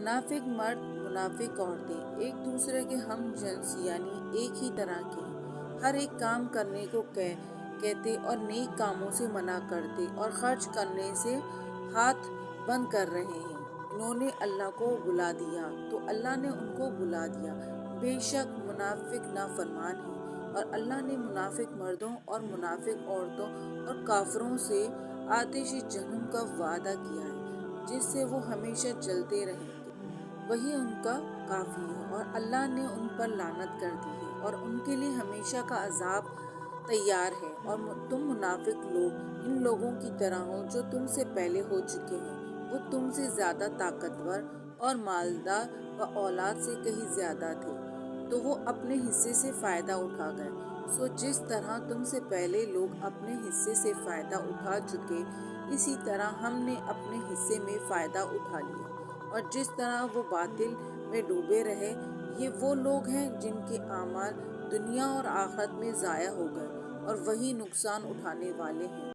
मुनाफिक मर्द मुनाफिक औरतें एक दूसरे के हम जिन्स यानी एक ही तरह के हैं। हर एक काम करने को कहते और नेक कामों से मना करते और खर्च करने से हाथ बंद कर रहे हैं। इन्होंने अल्लाह को बुला दिया तो अल्लाह ने उनको बुला दिया। बेशक मुनाफिक नाफरमान है और अल्लाह ने मुनाफिक मर्दों और मुनाफिक औरतों और काफिरों से आतिश जहन्नम का वादा किया है, जिससे वो हमेशा जलते रहेंगे। वही उनका काफी है और अल्लाह ने उन पर लानत कर दी है और उनके लिए हमेशा का अजाब तैयार है। और तुम मुनाफिक लोग इन लोगों की तरह हो जो तुमसे पहले हो चुके हैं। वो तुमसे ज्यादा ताकतवर और मालदार व औलाद से कहीं ज्यादा थे, तो वो अपने हिस्से से फायदा उठा गए। सो जिस तरह तुमसे पहले लोग अपने हिस्से से फायदा उठा चुके, इसी तरह हमने अपने हिस्से में फायदा उठा लिया। और जिस तरह वो बातिल में डूबे रहे, ये वो लोग हैं जिनके आमाल दुनिया और आखिरत में ज़ाया हो गए और वही नुकसान उठाने वाले हैं।